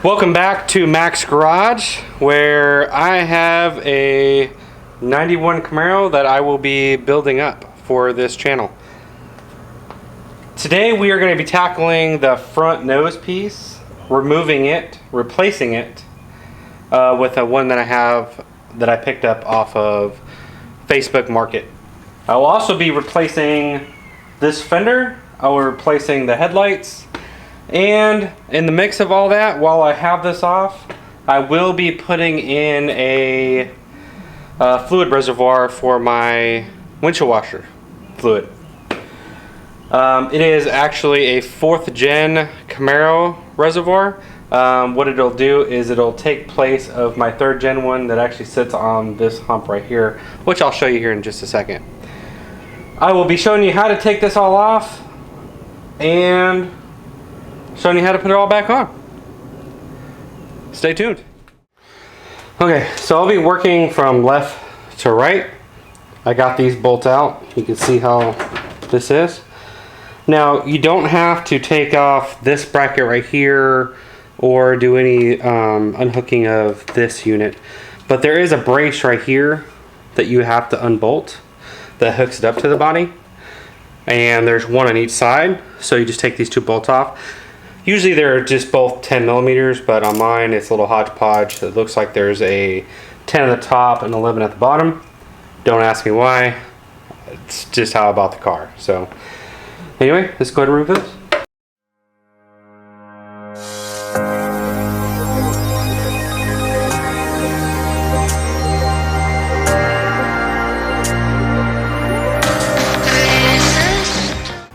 Welcome back to Mac's Garage, where I have a 91 Camaro that I will be building up for this channel. Today we are going to be tackling the front nose piece, removing it, replacing it with a one that I have that I picked up off of Facebook Market. I will also be replacing this fender. I will be replacing the headlights. And in the mix of all that, while I have this off, I will be putting in a fluid reservoir for my windshield washer fluid. It is actually a 4th gen Camaro reservoir. What it'll do is it'll take place of my 3rd gen one that actually sits on this hump right here, which I'll show you here in just a second. I will be showing you how to take this all off and showing you how to put it all back on. Stay tuned. Okay, so I'll be working from left to right. I got these bolts out. You can see how this is. Now, you don't have to take off this bracket right here or do any unhooking of this unit, but there is a brace right here that you have to unbolt that hooks it up to the body, and there's one on each side, so you just take these 2 bolts off. Usually they're just both 10 millimeters, but on mine it's a little hodgepodge. It looks like there's a 10 at the top and 11 at the bottom. Don't ask me why. It's just how I bought the car. So anyway, let's go ahead and remove this.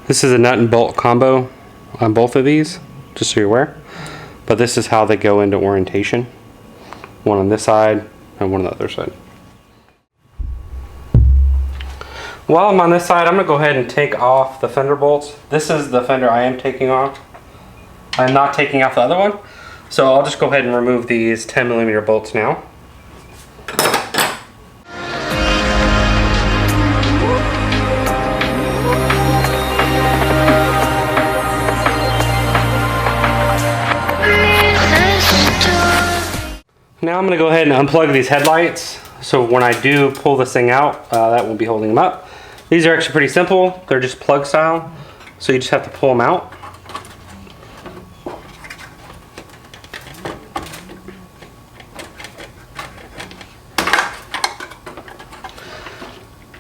This is a nut and bolt combo on both of these, just so you're aware. But this is how they go into orientation. One on this side and one on the other side. While I'm on this side, I'm going to go ahead and take off the fender bolts. This is the fender I am taking off. I'm not taking off the other one. So I'll just go ahead and remove these 10 millimeter bolts now. Now I'm going to go ahead and unplug these headlights, so when I do pull this thing out, that won't be holding them up. These are actually pretty simple. They're just plug style, so you just have to pull them out.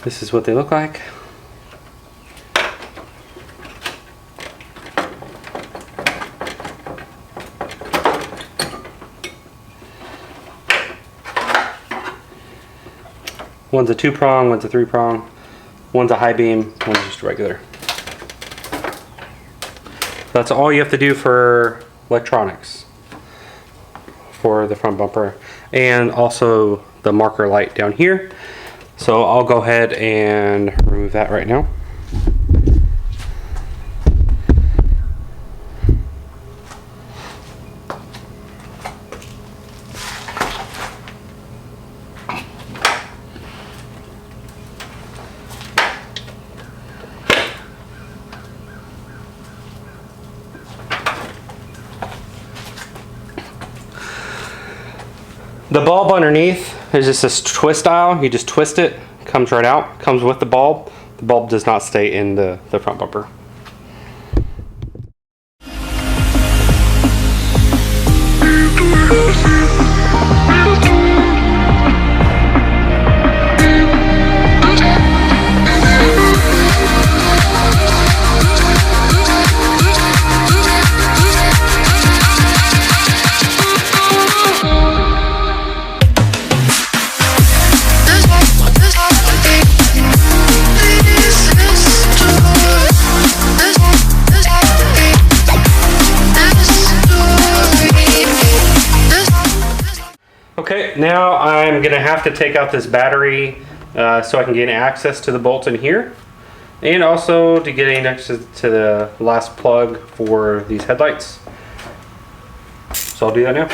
This is what they look like. One's a 2-prong, one's a 3-prong, one's a high beam, one's just regular. That's all you have to do for electronics for the front bumper, and also the marker light down here. So I'll go ahead and remove that right now. The bulb underneath is just this twist style. You just twist it, comes right out, comes with the bulb. The bulb does not stay in the front bumper. Okay, now I'm gonna have to take out this battery so I can gain access to the bolts in here, and also to get access to the last plug for these headlights. So I'll do that now.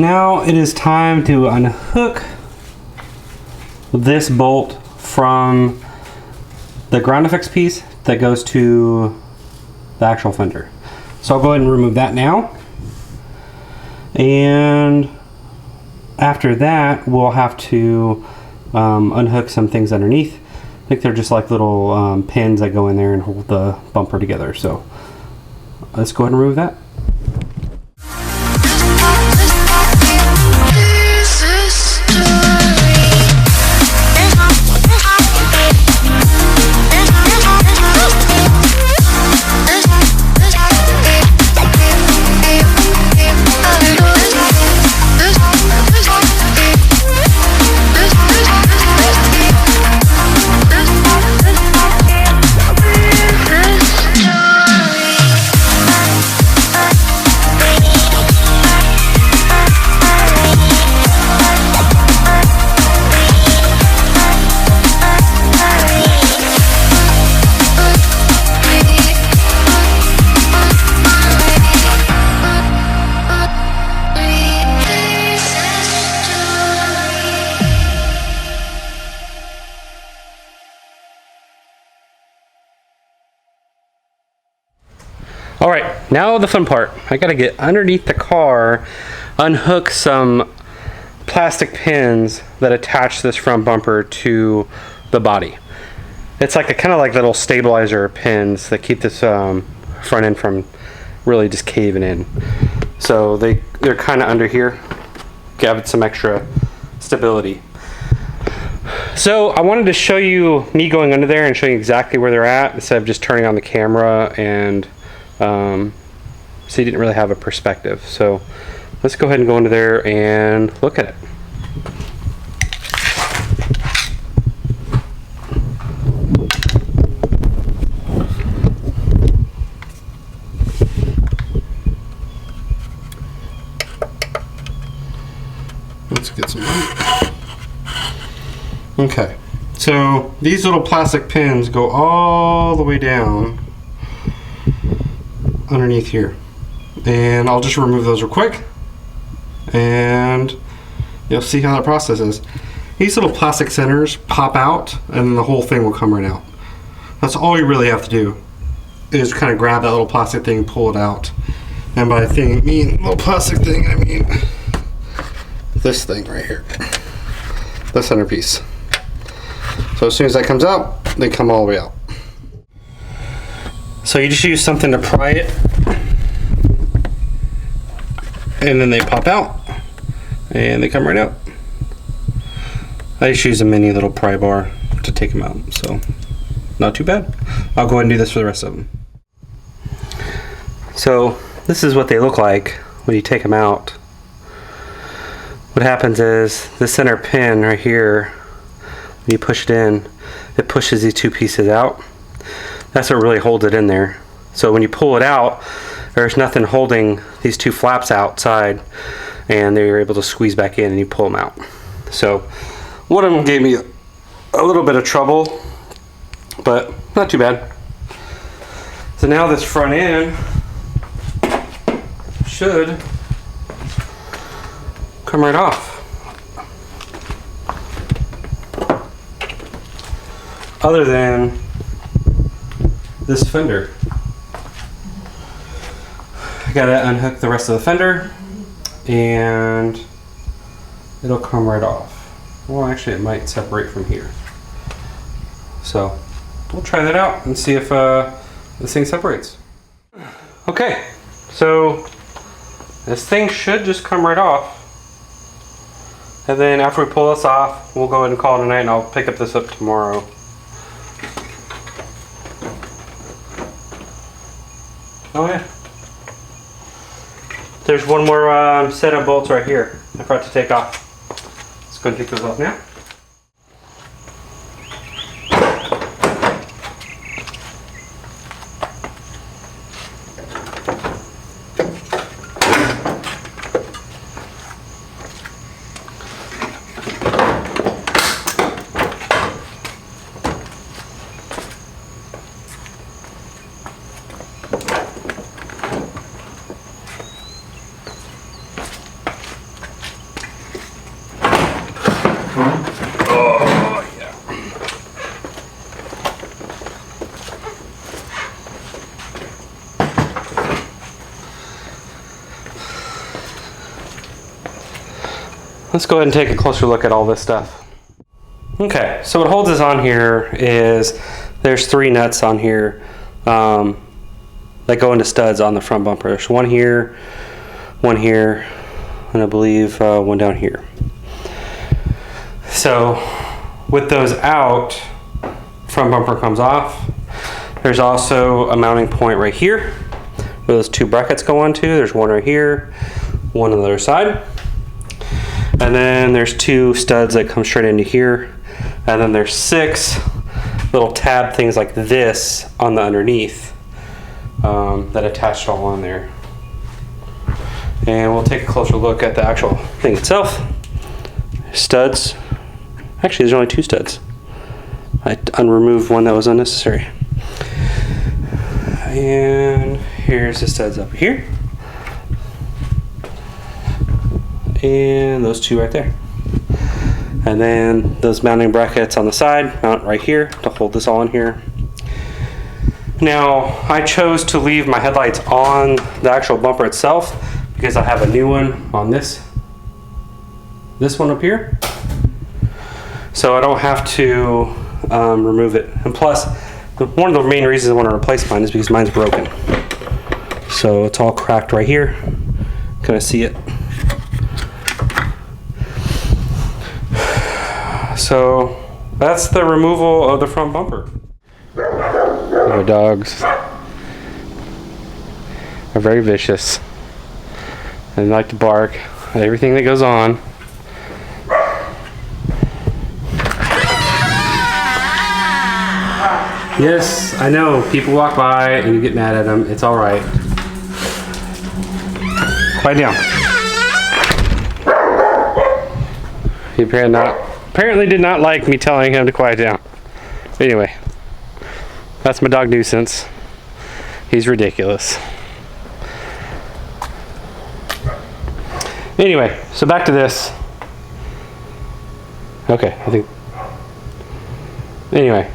now it is time to unhook this bolt from the ground effects piece that goes to the actual fender. So I'll go ahead and remove that now. And after that, we'll have to unhook some things underneath. I think they're just like little pins that go in there and hold the bumper together. So let's go ahead and remove that. All right, now the fun part. I gotta get underneath the car, unhook some plastic pins that attach this front bumper to the body. It's like kind of like little stabilizer pins that keep this front end from really just caving in. So they're kind of under here, give it some extra stability. So I wanted to show you me going under there and show you exactly where they're at instead of just turning on the camera and so you didn't really have a perspective. So let's go ahead and go into there and look at it. Let's get some light. Okay, so these little plastic pins go all the way down underneath here, and I'll just remove those real quick and you'll see how that process is. These little plastic centers pop out and then the whole thing will come right out. That's all you really have to do, is kind of grab that little plastic thing and pull it out. And by thing I mean little plastic thing, I mean this thing right here, the centerpiece. So as soon as that comes out, they come all the way out. So you just use something to pry it, and then they pop out, and they come right out. I just use a mini little pry bar to take them out, so not too bad. I'll go ahead and do this for the rest of them. So this is what they look like when you take them out. What happens is the center pin right here, when you push it in, it pushes these two pieces out. That's what really holds it in there. So when you pull it out, there's nothing holding these two flaps outside, and they're able to squeeze back in and you pull them out. So one of them gave me a little bit of trouble, but not too bad. So now this front end should come right off. Other than this fender. I gotta unhook the rest of the fender and it'll come right off. Well, actually it might separate from here. So we'll try that out and see if this thing separates. Okay, so this thing should just come right off. And then after we pull this off, we'll go ahead and call it a night, and I'll pick up this up tomorrow. Oh yeah. There's one more set of bolts right here I forgot to take off. Let's go and take those off now. Oh, yeah. Let's go ahead and take a closer look at all this stuff. Okay, so what holds this on here is there's 3 nuts on here that go into studs on the front bumper. There's one here, and I believe one down here. So with those out, front bumper comes off. There's also a mounting point right here where those 2 brackets go onto. There's one right here, one on the other side. And then there's 2 studs that come straight into here. And then there's 6 little tab things like this on the underneath that attach it all on there. And we'll take a closer look at the actual thing itself. Studs. Actually, there's only 2 studs. I unremoved one that was unnecessary. And here's the studs up here. And those 2 right there. And then those mounting brackets on the side mount right here to hold this all in here. Now, I chose to leave my headlights on the actual bumper itself because I have a new one on this one up here. So I don't have to remove it. And plus, one of the main reasons I want to replace mine is because mine's broken. So it's all cracked right here. Can I see it? So that's the removal of the front bumper. My dogs are very vicious and like to bark at everything that goes on. Yes, I know, people walk by and you get mad at them. It's all right. Quiet down. He apparently did not like me telling him to quiet down. Anyway, that's my dog Nuisance. He's ridiculous. Anyway, so back to this. Okay, I think. Anyway,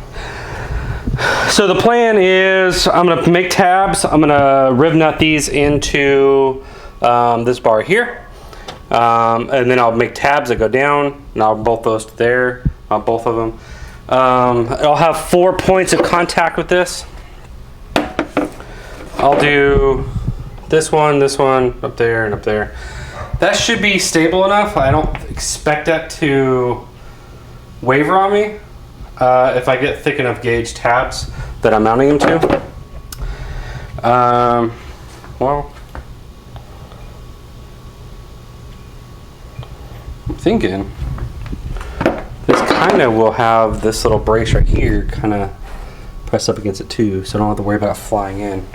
so the plan is I'm going to make tabs. I'm going to riv nut these into this bar here. And then I'll make tabs that go down, and I'll bolt those to there, both of them. I'll have 4 points of contact with this. I'll do this one, up there, and up there. That should be stable enough. I don't expect that to waver on me if I get thick enough gauge tabs that I'm mounting them to. Well, I'm thinking this kind of will have this little brace right here kind of pressed up against it too, so I don't have to worry about it flying in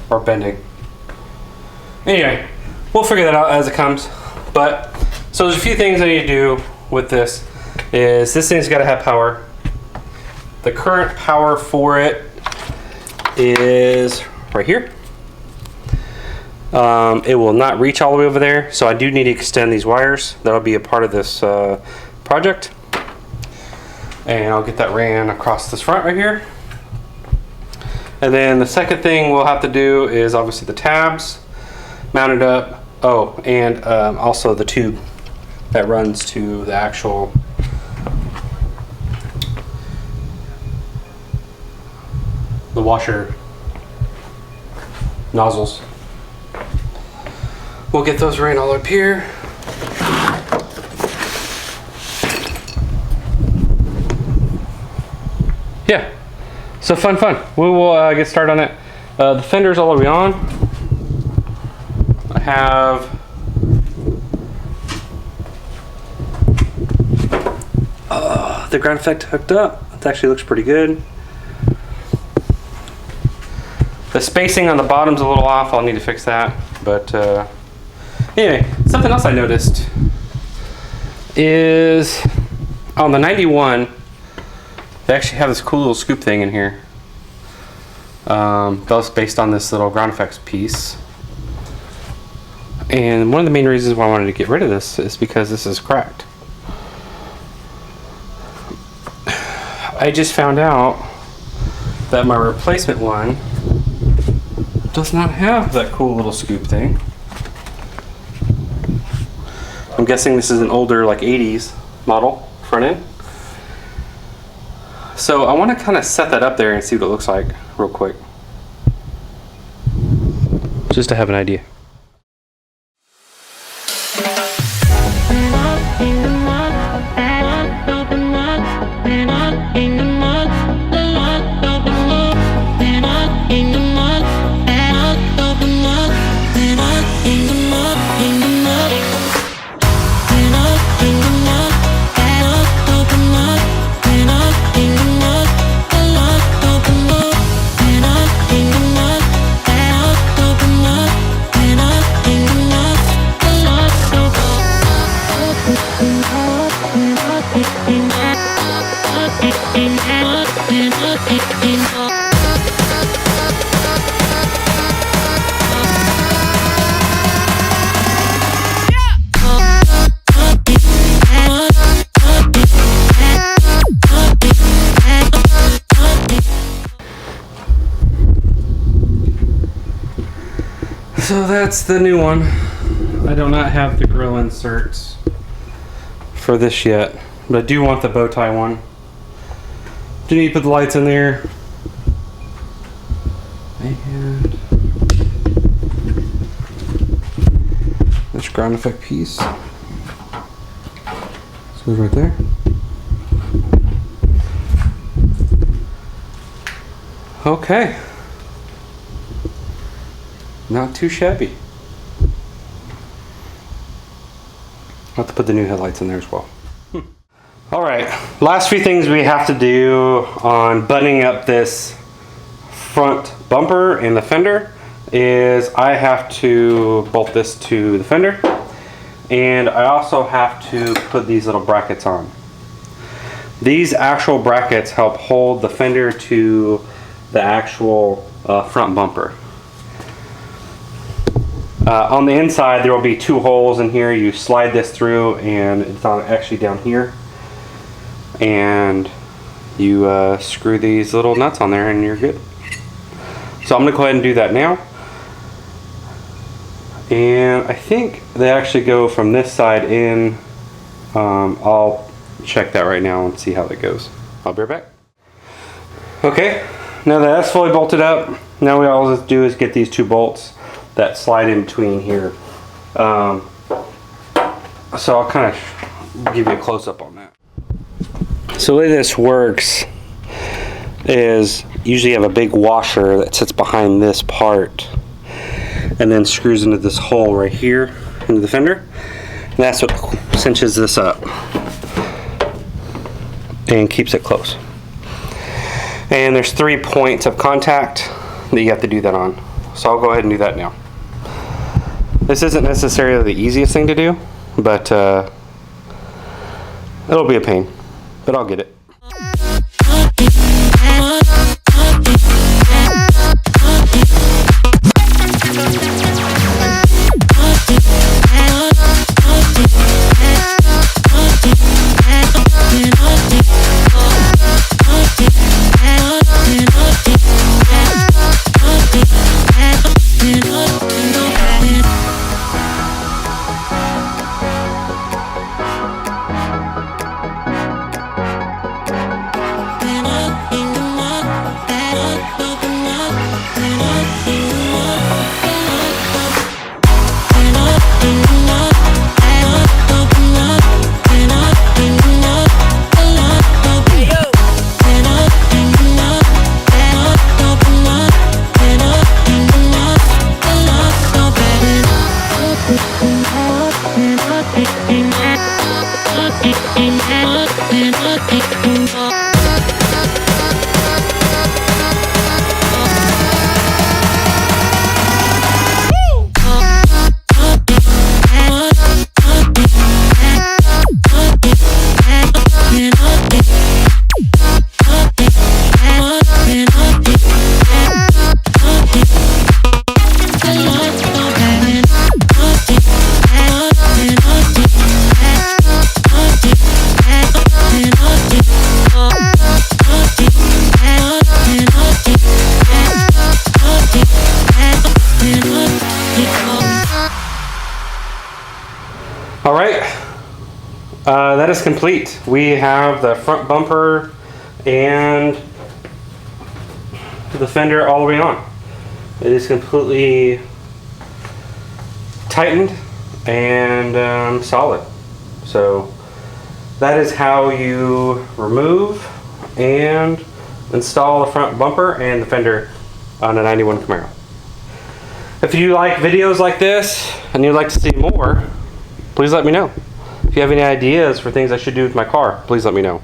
or bending. Anyway, we'll figure that out as it comes. But so there's a few things I need to do with this. Is this thing's got to have power. The current power for it is right here. It will not reach all the way over there, so I do need to extend these wires. That'll be a part of this project. And I'll get that ran across this front right here. And then the second thing we'll have to do is obviously the tabs mounted up. Oh, and also the tube that runs to the actual the washer nozzles. We'll get those ran all up here. Yeah, so fun. We will get started on that. The fender's all the way on. I have the ground effect hooked up. It actually looks pretty good. The spacing on the bottom's a little off. I'll need to fix that. But anyway, something else I noticed is on the 91, they actually have this cool little scoop thing in here. That was based on this little ground effects piece. And one of the main reasons why I wanted to get rid of this is because this is cracked. I just found out that my replacement one does not have that cool little scoop thing. I'm guessing this is an older, like 80s model front end. So I want to kind of set that up there and see what it looks like real quick, just to have an idea. So that's the new one. I do not have the grill inserts for this yet, but I do want the bow tie one. Do need to put the lights in there. And this ground effect piece. So it's right there. Okay. Not too shabby. I'll have to put the new headlights in there as well. Alright, last few things we have to do on buttoning up this front bumper and the fender is I have to bolt this to the fender, and I also have to put these little brackets on. These actual brackets help hold the fender to the actual front bumper. On the inside there will be two holes in here. You slide this through and it's actually down here, and you screw these little nuts on there and you're good. So I'm going to go ahead and do that now, and I think they actually go from this side in. I'll check that right now and see how that goes. I'll be right back. Okay, now that that's fully bolted up, now we all do is get these two bolts that slide in between here. So I'll kind of give you a close-up on that. So the way this works is usually you have a big washer that sits behind this part and then screws into this hole right here into the fender, and that's what cinches this up and keeps it close. And there's 3 points of contact that you have to do that on, so I'll go ahead and do that now. This isn't necessarily the easiest thing to do, but it'll be a pain, but I'll get it. That is complete. We have the front bumper and the fender all the way on. It is completely tightened and solid. So that is how you remove and install the front bumper and the fender on a 91 Camaro. If you like videos like this and you'd like to see more, please let me know. If you have any ideas for things I should do with my car, please let me know.